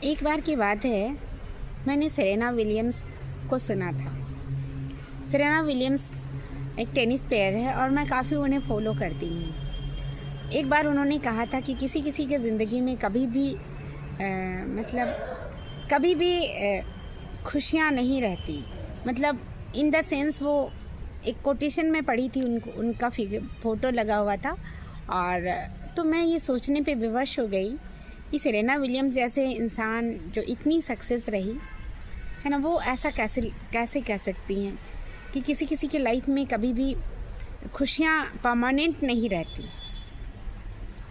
एक बार की बात है, मैंने सेरेना विलियम्स को सुना था। सेरेना विलियम्स एक टेनिस प्लेयर है और मैं काफ़ी उन्हें फॉलो करती हूँ। एक बार उन्होंने कहा था कि किसी किसी के ज़िंदगी में कभी भी खुशियाँ नहीं रहती। मतलब इन द सेंस वो एक कोटेशन में पढ़ी थी, उनका फ़ोटो लगा हुआ था। और तो मैं ये सोचने पे विवश हो गई कि सेरेना विलियम्स जैसे इंसान जो इतनी सक्सेस रही है ना, वो ऐसा कैसे कह सकती हैं कि किसी किसी की लाइफ में कभी भी खुशियाँ परमानेंट नहीं रहती।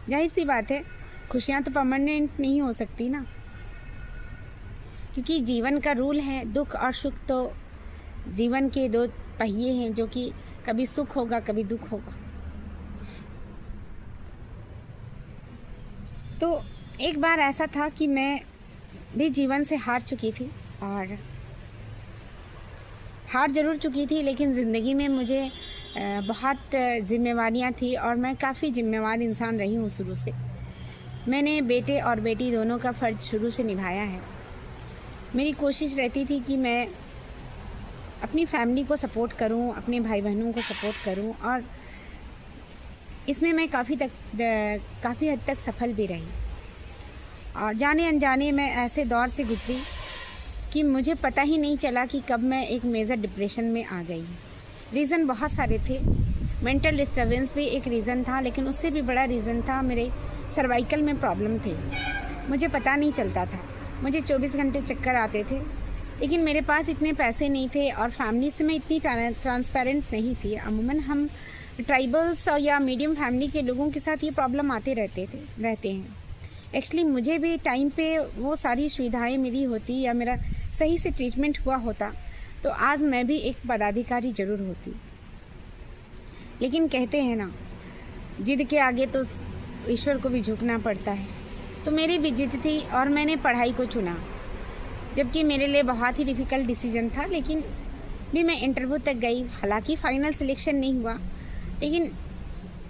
जाहिर सी बात है, खुशियाँ तो परमानेंट नहीं हो सकती ना, क्योंकि जीवन का रूल है दुख और सुख। तो जीवन के दो पहिए हैं जो कि कभी सुख होगा कभी दुख होगा। तो एक बार ऐसा था कि मैं भी जीवन से हार चुकी थी, और हार ज़रूर चुकी थी, लेकिन ज़िंदगी में मुझे बहुत जिम्मेवारियां थी और मैं काफ़ी जिम्मेवार इंसान रही हूँ शुरू से। मैंने बेटे और बेटी दोनों का फ़र्ज शुरू से निभाया है। मेरी कोशिश रहती थी कि मैं अपनी फैमिली को सपोर्ट करूं, अपने भाई बहनों को सपोर्ट करूं, और इसमें मैं काफ़ी हद तक सफल भी रही। और जाने अनजाने मैं ऐसे दौर से गुजरी कि मुझे पता ही नहीं चला कि कब मैं एक मेजर डिप्रेशन में आ गई। रीज़न बहुत सारे थे। मेंटल डिस्टर्बेंस भी एक रीज़न था, लेकिन उससे भी बड़ा रीज़न था मेरे सर्वाइकल में प्रॉब्लम थे। मुझे पता नहीं चलता था, मुझे 24 घंटे चक्कर आते थे, लेकिन मेरे पास इतने पैसे नहीं थे और फैमिली से मैं इतनी ट्रांसपेरेंट नहीं थी। अमूमन हम ट्राइबल्स या मीडियम फैमिली के लोगों के साथ ये प्रॉब्लम आते रहते हैं। एक्चुअली मुझे भी टाइम पे वो सारी सुविधाएं मिली होती या मेरा सही से ट्रीटमेंट हुआ होता तो आज मैं भी एक पदाधिकारी ज़रूर होती। लेकिन कहते हैं ना, जिद के आगे तो ईश्वर को भी झुकना पड़ता है। तो मेरी भी जिद थी और मैंने पढ़ाई को चुना, जबकि मेरे लिए बहुत ही डिफ़िकल्ट डिसीजन था। लेकिन भी मैं इंटरव्यू तक गई। हालांकि फ़ाइनल सिलेक्शन नहीं हुआ, लेकिन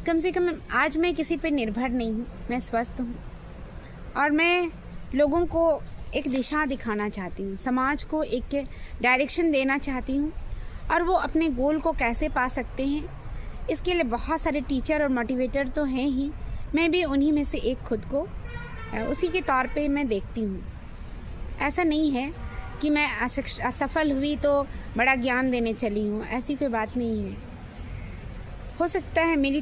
कम से कम आज मैं किसी पे निर्भर नहीं हूँ। मैं स्वस्थ हूँ और मैं लोगों को एक दिशा दिखाना चाहती हूँ, समाज को एक डायरेक्शन देना चाहती हूँ, और वो अपने गोल को कैसे पा सकते हैं इसके लिए बहुत सारे टीचर और मोटिवेटर तो हैं ही। मैं भी उन्हीं में से एक खुद को उसी के तौर पे मैं देखती हूँ। ऐसा नहीं है कि मैं असफल हुई तो बड़ा ज्ञान देने चली हूँ, ऐसी कोई बात नहीं है। हो सकता है मेरी